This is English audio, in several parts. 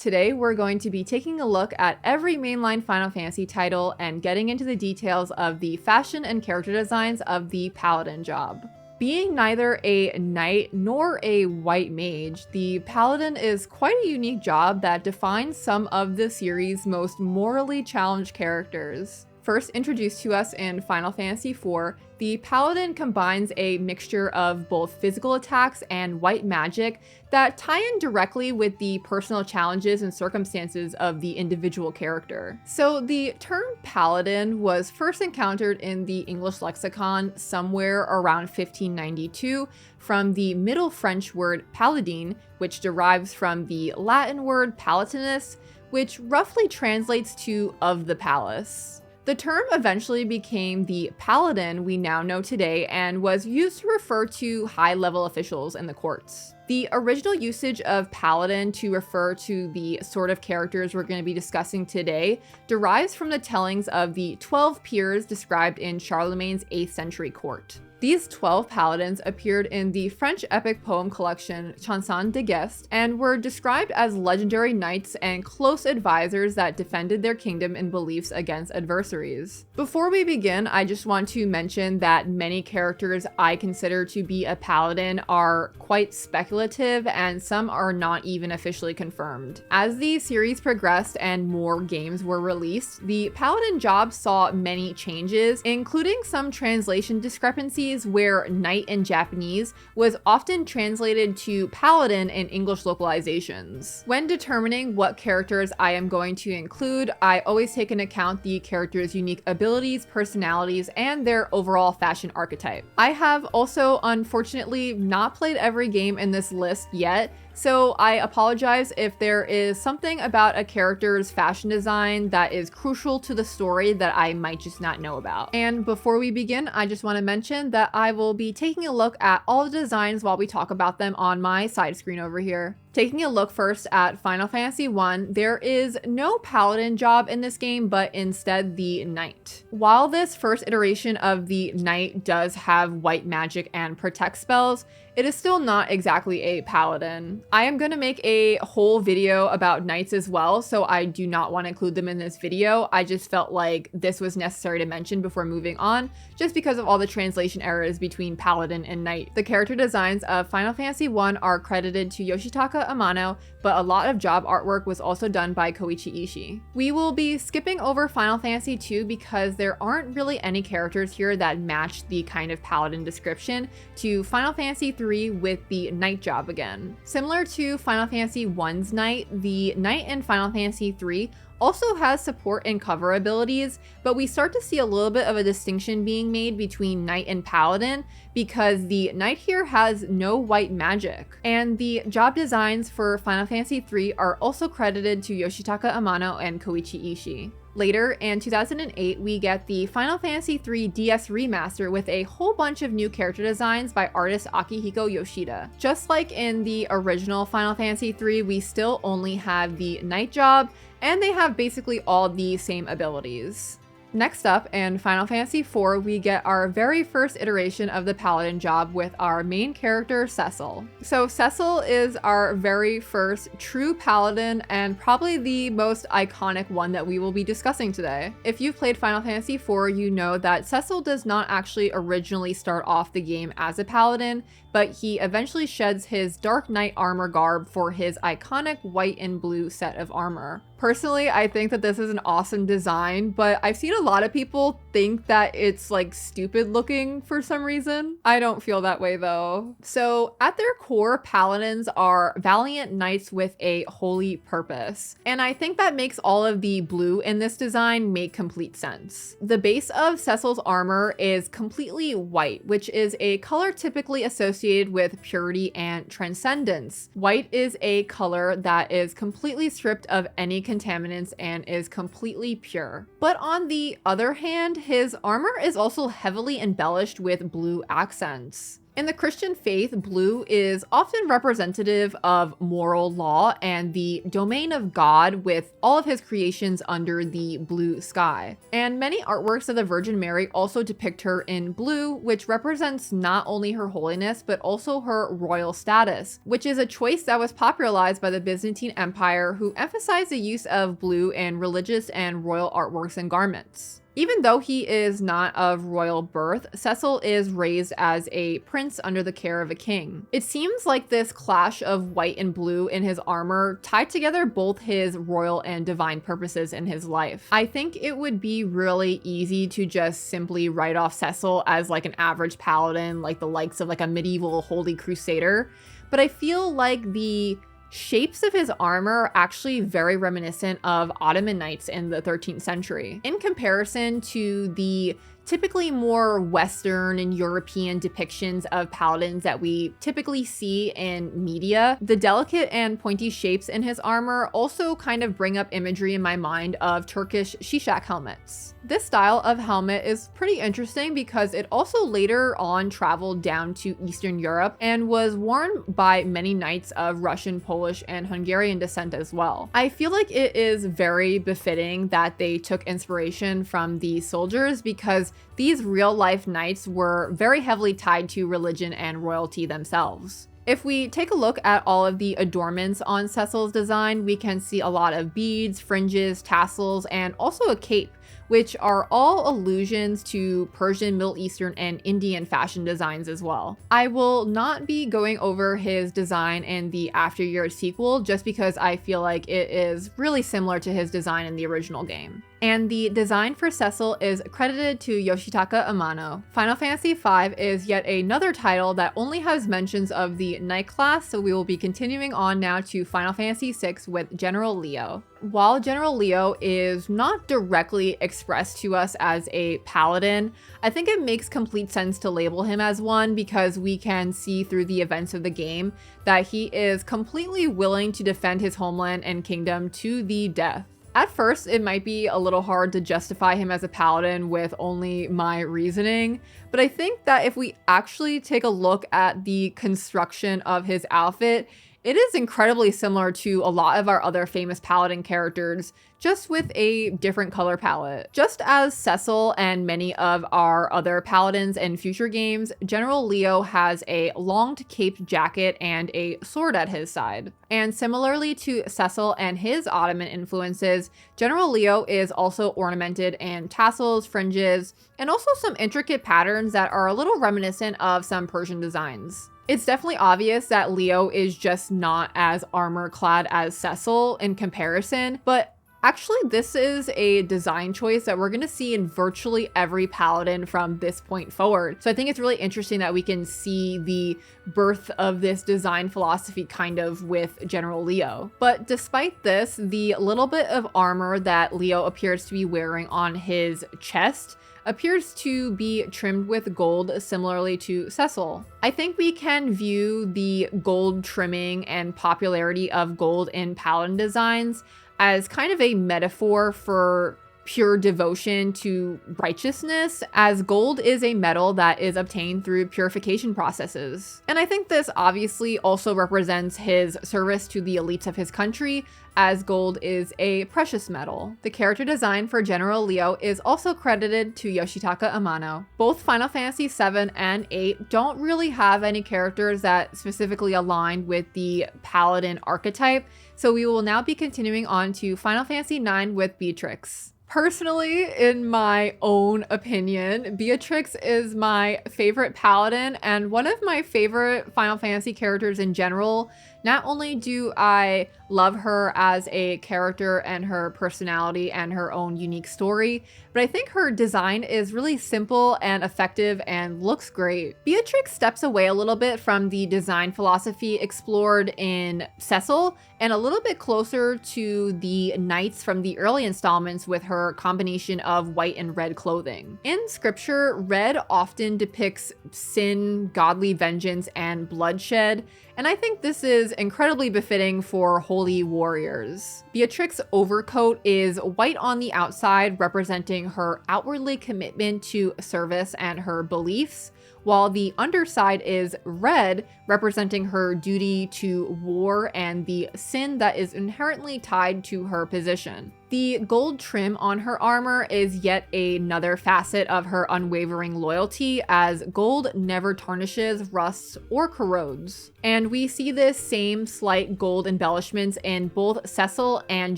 Today we're going to be taking a look at every mainline Final Fantasy title and getting into the details of the fashion and character designs of the Paladin job. Being neither a knight nor a white mage, the Paladin is quite a unique job that defines some of the series' most morally challenged characters. First introduced to us in Final Fantasy IV, the Paladin combines a mixture of both physical attacks and white magic that tie in directly with the personal challenges and circumstances of the individual character. So the term Paladin was first encountered in the English lexicon somewhere around 1592 from the Middle French word paladin, which derives from the Latin word palatinus, which roughly translates to of the palace. The term eventually became the paladin we now know today and was used to refer to high-level officials in the courts. The original usage of paladin to refer to the sort of characters we're going to be discussing today derives from the tellings of the 12 peers described in Charlemagne's 8th century court. These 12 paladins appeared in the French epic poem collection Chansons de Geste and were described as legendary knights and close advisors that defended their kingdom and beliefs against adversaries. Before we begin, I just want to mention that many characters I consider to be a paladin are quite speculative and some are not even officially confirmed. As the series progressed and more games were released, the paladin job saw many changes, including some translation discrepancies where knight in Japanese was often translated to paladin in English localizations. When determining what characters I am going to include, I always take into account the character's unique abilities, personalities, and their overall fashion archetype. I have also unfortunately not played every game in this list yet, so I apologize if there is something about a character's fashion design that is crucial to the story that I might just not know about. And before we begin, I just want to mention that I will be taking a look at all the designs while we talk about them on my side screen over here. Taking a look first at Final Fantasy I, there is no paladin job in this game, but instead the knight. While this first iteration of the knight does have white magic and protect spells, it is still not exactly a paladin. I am going to make a whole video about knights as well, so I do not want to include them in this video. I just felt like this was necessary to mention before moving on, just because of all the translation errors between paladin and knight. The character designs of Final Fantasy I are credited to Yoshitaka Amano, but a lot of job artwork was also done by Koichi Ishii. We will be skipping over Final Fantasy II because there aren't really any characters here that match the kind of paladin description to Final Fantasy III with the knight job again. Similar to Final Fantasy I's knight, the knight in Final Fantasy III also has support and cover abilities, but we start to see a little bit of a distinction being made between knight and paladin because the knight here has no white magic. And the job designs for Final Fantasy III are also credited to Yoshitaka Amano and Koichi Ishii. Later, in 2008, we get the Final Fantasy III DS remaster with a whole bunch of new character designs by artist Akihiko Yoshida. Just like in the original Final Fantasy III, we still only have the knight job, and they have basically all the same abilities. Next up, in Final Fantasy IV, we get our very first iteration of the paladin job with our main character, Cecil. So Cecil is our very first true paladin and probably the most iconic one that we will be discussing today. If you've played Final Fantasy IV, you know that Cecil does not actually originally start off the game as a paladin, but he eventually sheds his Dark Knight armor garb for his iconic white and blue set of armor. Personally, I think that this is an awesome design, but I've seen a lot of people think that it's like stupid looking for some reason. I don't feel that way though. So at their core, paladins are valiant knights with a holy purpose. And I think that makes all of the blue in this design make complete sense. The base of Cecil's armor is completely white, which is a color typically associated with purity and transcendence. White is a color that is completely stripped of any contaminants and is completely pure. But on the other hand, his armor is also heavily embellished with blue accents. In the Christian faith, blue is often representative of moral law and the domain of God, with all of his creations under the blue sky. And many artworks of the Virgin Mary also depict her in blue, which represents not only her holiness, but also her royal status, which is a choice that was popularized by the Byzantine Empire, who emphasized the use of blue in religious and royal artworks and garments. Even though he is not of royal birth, Cecil is raised as a prince under the care of a king. It seems like this clash of white and blue in his armor tied together both his royal and divine purposes in his life. I think it would be really easy to just simply write off Cecil as like an average paladin, like the likes of like a medieval holy crusader, but I feel like the shapes of his armor are actually very reminiscent of Ottoman knights in the 13th century. In comparison to the typically more Western and European depictions of paladins that we typically see in media, the delicate and pointy shapes in his armor also kind of bring up imagery in my mind of Turkish shishak helmets. This style of helmet is pretty interesting because it also later on traveled down to Eastern Europe and was worn by many knights of Russian, Polish, and Hungarian descent as well. I feel like it is very befitting that they took inspiration from these soldiers because these real-life knights were very heavily tied to religion and royalty themselves. If we take a look at all of the adornments on Cecil's design, we can see a lot of beads, fringes, tassels, and also a cape, which are all allusions to Persian, Middle Eastern, and Indian fashion designs as well. I will not be going over his design in the After Years sequel just because I feel like it is really similar to his design in the original game. And the design for Cecil is credited to Yoshitaka Amano. Final Fantasy V is yet another title that only has mentions of the Knight class, so we will be continuing on now to Final Fantasy VI with General Leo. While General Leo is not directly expressed to us as a paladin, I think it makes complete sense to label him as one because we can see through the events of the game that he is completely willing to defend his homeland and kingdom to the death. At first, it might be a little hard to justify him as a paladin with only my reasoning, but I think that if we actually take a look at the construction of his outfit, it is incredibly similar to a lot of our other famous paladin characters, just with a different color palette. Just as Cecil and many of our other paladins in future games, General Leo has a longed caped jacket and a sword at his side. And similarly to Cecil and his Ottoman influences, General Leo is also ornamented in tassels, fringes, and also some intricate patterns that are a little reminiscent of some Persian designs. It's definitely obvious that Leo is just not as armor clad as Cecil in comparison, but actually this is a design choice that we're going to see in virtually every paladin from this point forward. So I think it's really interesting that we can see the birth of this design philosophy kind of with General Leo. But despite this, the little bit of armor that Leo appears to be wearing on his chest appears to be trimmed with gold similarly to Cecil. I think we can view the gold trimming and popularity of gold in paladin designs as kind of a metaphor for pure devotion to righteousness, as gold is a metal that is obtained through purification processes. And I think this obviously also represents his service to the elites of his country, as gold is a precious metal. The character design for General Leo is also credited to Yoshitaka Amano. Both Final Fantasy VII and VIII don't really have any characters that specifically align with the paladin archetype, so we will now be continuing on to Final Fantasy IX with Beatrix. Personally, in my own opinion, Beatrix is my favorite paladin and one of my favorite Final Fantasy characters in general. Not only do I love her as a character and her personality and her own unique story, but I think her design is really simple and effective and looks great. Beatrix steps away a little bit from the design philosophy explored in Cecil and a little bit closer to the knights from the early installments with her combination of white and red clothing. In scripture, red often depicts sin, godly vengeance, and bloodshed, and I think this is incredibly befitting for holy warriors. Beatrix's overcoat is white on the outside, representing her outwardly commitment to service and her beliefs, while the underside is red, representing her duty to war and the sin that is inherently tied to her position. The gold trim on her armor is yet another facet of her unwavering loyalty, as gold never tarnishes, rusts, or corrodes. And we see this same slight gold embellishments in both Cecil and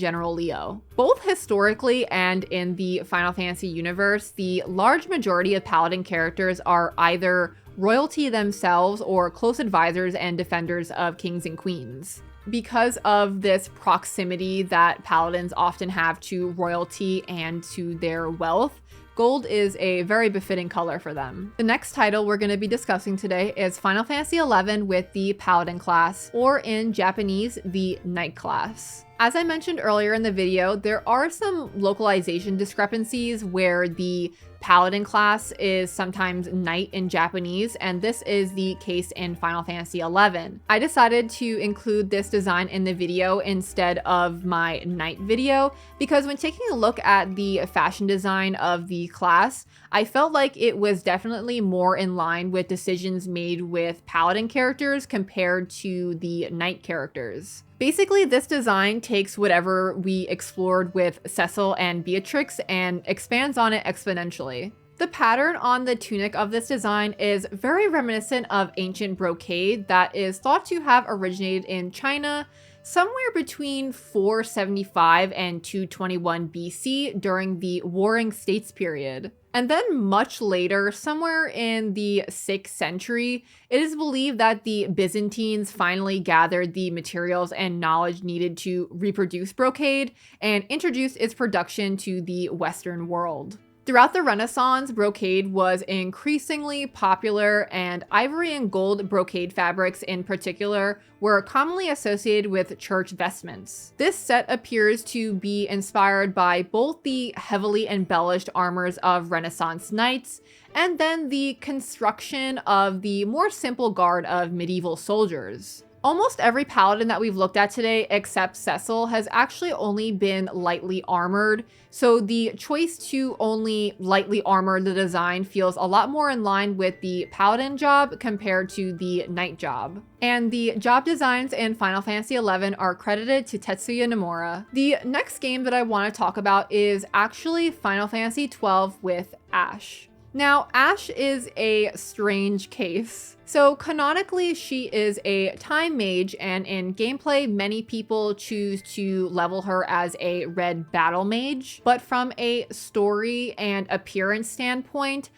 General Leo. Both historically and in the Final Fantasy universe, the large majority of Paladin characters are either royalty themselves or close advisors and defenders of kings and queens. Because of this proximity that Paladins often have to royalty and to their wealth, gold is a very befitting color for them. The next title we're going to be discussing today is Final Fantasy XI with the Paladin class, or in Japanese, the Knight class. As I mentioned earlier in the video, there are some localization discrepancies where the Paladin class is sometimes Knight in Japanese, and this is the case in Final Fantasy XI. I decided to include this design in the video instead of my Knight video because when taking a look at the fashion design of the class, I felt like it was definitely more in line with decisions made with Paladin characters compared to the Knight characters. Basically, this design takes whatever we explored with Cecil and Beatrix and expands on it exponentially. The pattern on the tunic of this design is very reminiscent of ancient brocade that is thought to have originated in China somewhere between 475 and 221 BC during the Warring States period. And then much later, somewhere in the 6th century, it is believed that the Byzantines finally gathered the materials and knowledge needed to reproduce brocade and introduced its production to the Western world. Throughout the Renaissance, brocade was increasingly popular, and ivory and gold brocade fabrics in particular were commonly associated with church vestments. This set appears to be inspired by both the heavily embellished armors of Renaissance knights and then the construction of the more simple guard of medieval soldiers. Almost every paladin that we've looked at today, except Cecil, has actually only been lightly armored, so the choice to only lightly armor the design feels a lot more in line with the paladin job compared to the knight job. And the job designs in Final Fantasy XI are credited to Tetsuya Nomura. The next game that I want to talk about is actually Final Fantasy XII with Ashe. Now, Ashe is a strange case. So canonically, she is a time mage, and in gameplay, many people choose to level her as a red battle mage. But from a story and appearance standpoint,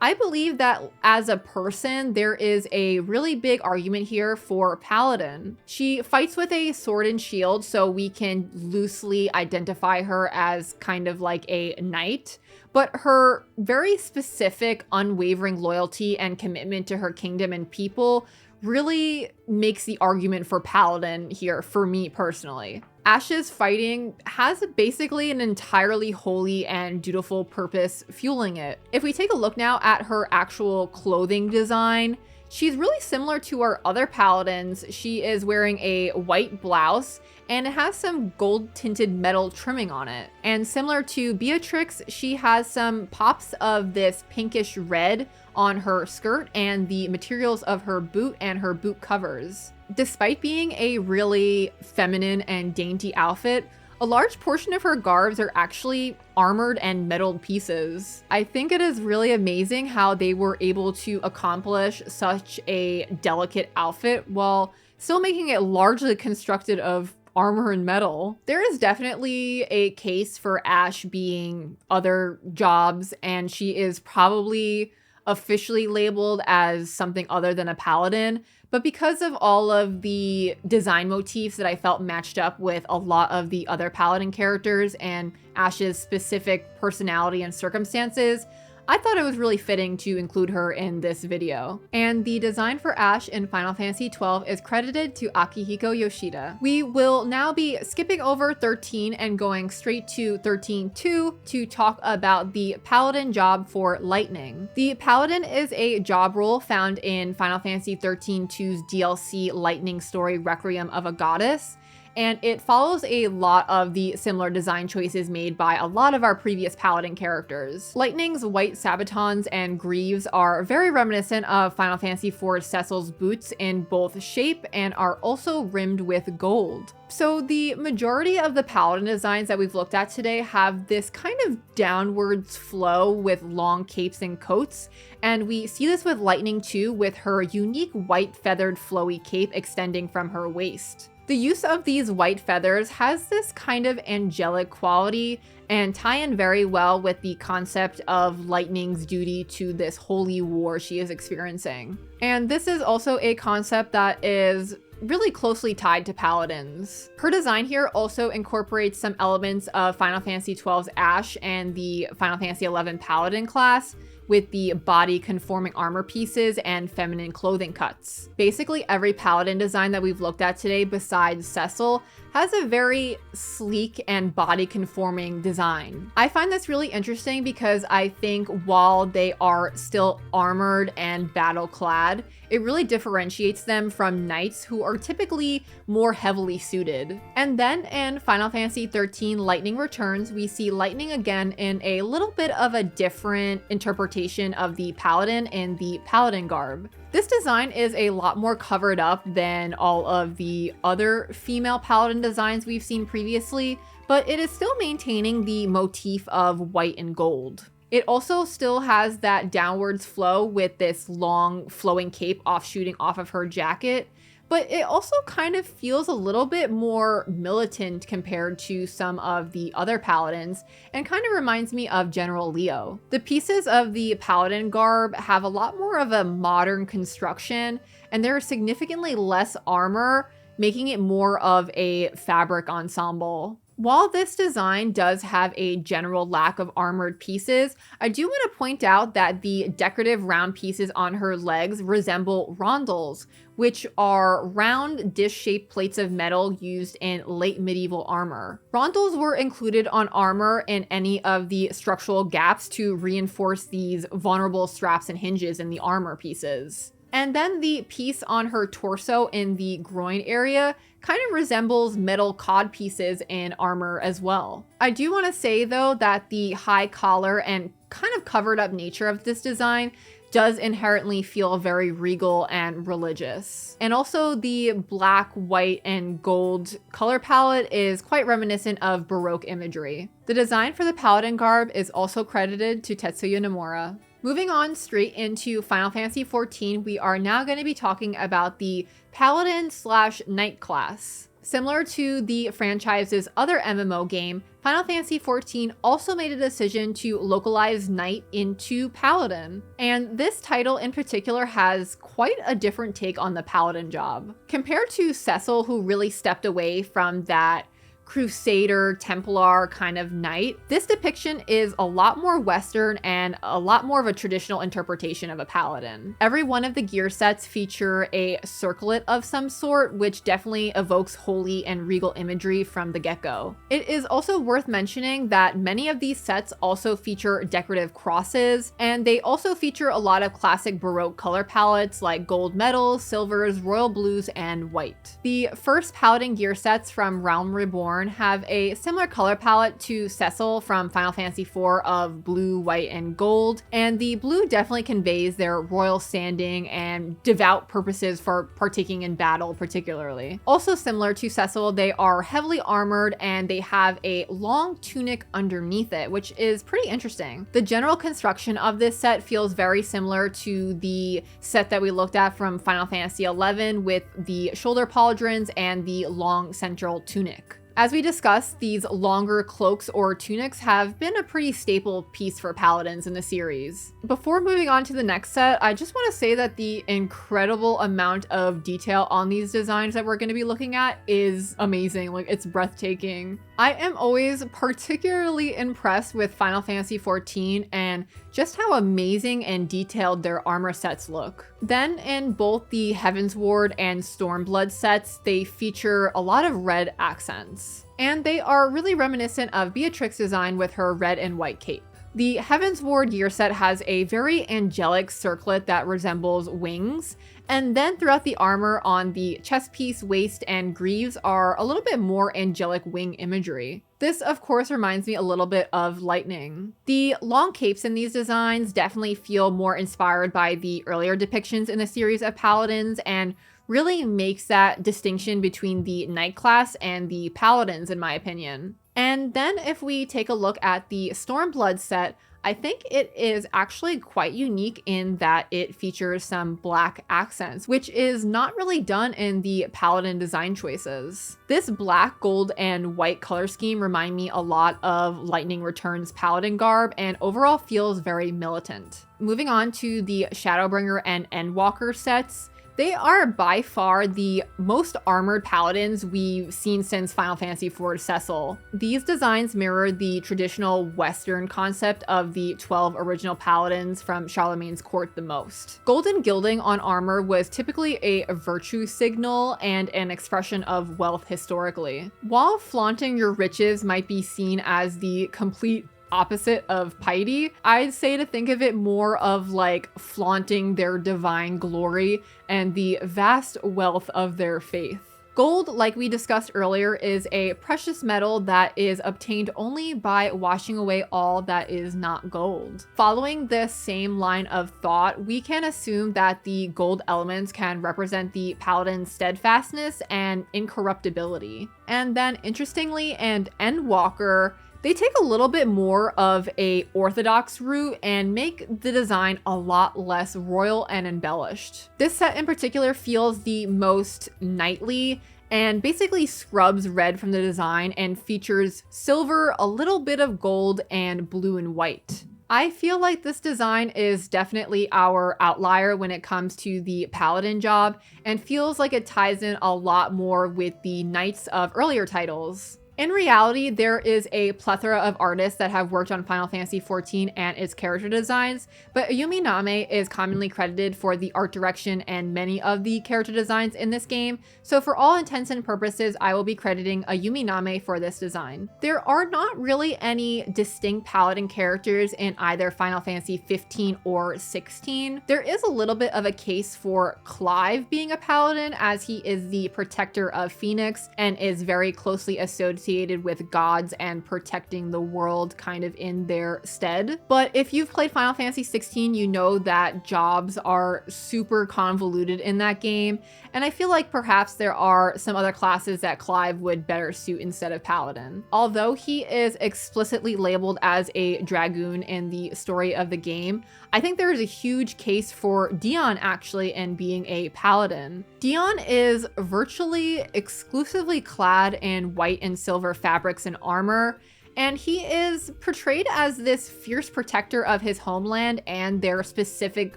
I believe that as a person, there is a really big argument here for Paladin. She fights with a sword and shield, so we can loosely identify her as kind of like a knight. But her very specific, unwavering loyalty and commitment to her kingdom and people really makes the argument for Paladin here for me personally. Ashe's fighting has basically an entirely holy and dutiful purpose fueling it. If we take a look now at her actual clothing design, she's really similar to our other paladins. She is wearing a white blouse and it has some gold tinted metal trimming on it. And similar to Beatrix, she has some pops of this pinkish red on her skirt and the materials of her boot and her boot covers. Despite being a really feminine and dainty outfit, a large portion of her garbs are actually armored and metalled pieces. I think it is really amazing how they were able to accomplish such a delicate outfit while still making it largely constructed of armor and metal. There is definitely a case for Ashe being other jobs, and she is probably officially labeled as something other than a paladin, but because of all of the design motifs that I felt matched up with a lot of the other paladin characters and Ashe's specific personality and circumstances, I thought it was really fitting to include her in this video. And the design for Ashe in Final Fantasy XII is credited to Akihiko Yoshida. We will now be skipping over 13 and going straight to 13.2 to talk about the Paladin job for Lightning. The Paladin is a job role found in Final Fantasy XIII-2's DLC Lightning Story Requiem of a Goddess, and it follows a lot of the similar design choices made by a lot of our previous Paladin characters. Lightning's white sabatons and greaves are very reminiscent of Final Fantasy IV's Cecil's boots in both shape and are also rimmed with gold. So the majority of the Paladin designs that we've looked at today have this kind of downwards flow with long capes and coats, and we see this with Lightning too, with her unique white feathered flowy cape extending from her waist. The use of these white feathers has this kind of angelic quality and tie in very well with the concept of Lightning's duty to this holy war she is experiencing. And this is also a concept that is really closely tied to Paladins. Her design here also incorporates some elements of Final Fantasy XII's Ashe and the Final Fantasy XI Paladin class, with the body conforming armor pieces and feminine clothing cuts. Basically every Paladin design that we've looked at today besides Cecil has a very sleek and body conforming design. I find this really interesting because I think while they are still armored and battle clad, it really differentiates them from knights who are typically more heavily suited. And then in Final Fantasy XIII Lightning Returns, we see Lightning again in a little bit of a different interpretation of the Paladin in the Paladin garb. This design is a lot more covered up than all of the other female Paladin designs we've seen previously, but it is still maintaining the motif of white and gold. It also still has that downwards flow with this long flowing cape offshooting off of her jacket, but it also kind of feels a little bit more militant compared to some of the other Paladins and kind of reminds me of General Leo. The pieces of the Paladin garb have a lot more of a modern construction, and there is significantly less armor, making it more of a fabric ensemble. While this design does have a general lack of armored pieces, I do want to point out that the decorative round pieces on her legs resemble rondels, which are round dish-shaped plates of metal used in late medieval armor. Rondels were included on armor in any of the structural gaps to reinforce these vulnerable straps and hinges in the armor pieces. And then the piece on her torso in the groin area kind of resembles metal cod pieces in armor as well. I do want to say though that the high collar and kind of covered up nature of this design does inherently feel very regal and religious. And also the black, white, and gold color palette is quite reminiscent of Baroque imagery. The design for the Paladin garb is also credited to Tetsuya Nomura. Moving on straight into Final Fantasy XIV, we are now going to be talking about the Paladin/Knight class. Similar to the franchise's other MMO game, Final Fantasy XIV also made a decision to localize Knight into Paladin. And this title in particular has quite a different take on the Paladin job. Compared to Cecil, who really stepped away from that Crusader, Templar kind of knight, this depiction is a lot more Western and a lot more of a traditional interpretation of a paladin. Every one of the gear sets feature a circlet of some sort, which definitely evokes holy and regal imagery from the get-go. It is also worth mentioning that many of these sets also feature decorative crosses, and they also feature a lot of classic Baroque color palettes like gold metals, silvers, royal blues, and white. The first paladin gear sets from Realm Reborn have a similar color palette to Cecil from Final Fantasy IV of blue, white, and gold, and the blue definitely conveys their royal standing and devout purposes for partaking in battle particularly. Also similar to Cecil, they are heavily armored and they have a long tunic underneath it, which is pretty interesting. The general construction of this set feels very similar to the set that we looked at from Final Fantasy XI with the shoulder pauldrons and the long central tunic. As we discussed, these longer cloaks or tunics have been a pretty staple piece for paladins in the series. Before moving on to the next set, I just want to say that the incredible amount of detail on these designs that we're going to be looking at is amazing. Like, it's breathtaking. I am always particularly impressed with Final Fantasy XIV and and just how amazing and detailed their armor sets look. Then in both the Heavensward and Stormblood sets, they feature a lot of red accents. And they are really reminiscent of Beatrix's design with her red and white cape. The Heavensward gear set has a very angelic circlet that resembles wings, and then throughout the armor on the chest piece, waist, and greaves are a little bit more angelic wing imagery. This, of course, reminds me a little bit of lightning. The long capes in these designs definitely feel more inspired by the earlier depictions in the series of paladins, and really makes that distinction between the knight class and the paladins, in my opinion. And then if we take a look at the Stormblood set, I think it is actually quite unique in that it features some black accents, which is not really done in the paladin design choices. This black, gold, and white color scheme remind me a lot of Lightning Return's paladin garb and overall feels very militant. Moving on to the Shadowbringer and Endwalker sets, they are by far the most armored paladins we've seen since Final Fantasy IV Cecil. These designs mirror the traditional Western concept of the 12 original paladins from Charlemagne's court the most. Golden gilding on armor was typically a virtue signal and an expression of wealth historically. While flaunting your riches might be seen as the complete opposite of piety, I'd say to think of it more of like flaunting their divine glory and the vast wealth of their faith. Gold, like we discussed earlier, is a precious metal that is obtained only by washing away all that is not gold. Following this same line of thought, we can assume that the gold elements can represent the paladin's steadfastness and incorruptibility. And then interestingly, and Endwalker, they take a little bit more of a orthodox route and make the design a lot less royal and embellished. This set in particular feels the most knightly and basically scrubs red from the design and features silver, a little bit of gold, and blue and white. I feel like this design is definitely our outlier when it comes to the paladin job and feels like it ties in a lot more with the knights of earlier titles. In reality, there is a plethora of artists that have worked on Final Fantasy XIV and its character designs, but Ayumi Name is commonly credited for the art direction and many of the character designs in this game, so for all intents and purposes, I will be crediting Ayumi Name for this design. There are not really any distinct paladin characters in either Final Fantasy XV or XVI. There is a little bit of a case for Clive being a paladin, as he is the protector of Phoenix and is very closely associated with gods and protecting the world kind of in their stead. But if you've played Final Fantasy XVI, you know that jobs are super convoluted in that game, and I feel like perhaps there are some other classes that Clive would better suit instead of Paladin. Although he is explicitly labeled as a dragoon in the story of the game, I think there is a huge case for Dion actually in being a Paladin. Dion is virtually exclusively clad in white and silver fabrics and armor, and he is portrayed as this fierce protector of his homeland and their specific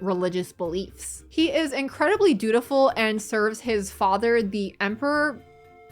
religious beliefs. He is incredibly dutiful and serves his father, the Emperor,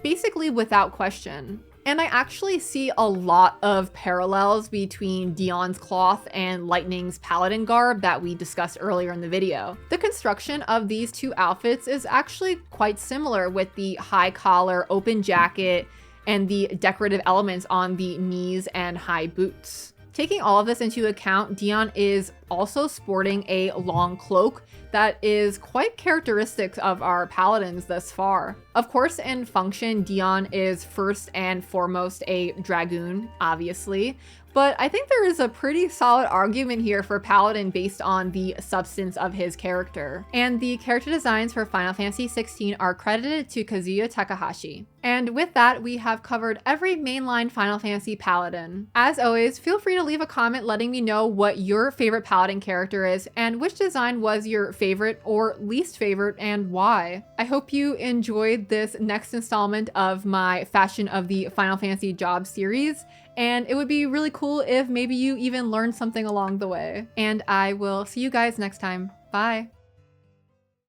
basically without question. And I actually see a lot of parallels between Dion's cloth and Lightning's paladin garb that we discussed earlier in the video. The construction of these two outfits is actually quite similar, with the high collar, open jacket, and the decorative elements on the knees and high boots. Taking all of this into account, Dion is also sporting a long cloak that is quite characteristic of our paladins thus far. Of course, in function, Dion is first and foremost a dragoon, obviously, but I think there is a pretty solid argument here for Paladin based on the substance of his character. And the character designs for Final Fantasy XVI are credited to Kazuya Takahashi. And with that, we have covered every mainline Final Fantasy Paladin. As always, feel free to leave a comment letting me know what your favorite Paladin character is and which design was your favorite or least favorite and why. I hope you enjoyed this next installment of my Fashion of the Final Fantasy Job series, and it would be really cool if maybe you even learned something along the way. And I will see you guys next time. Bye!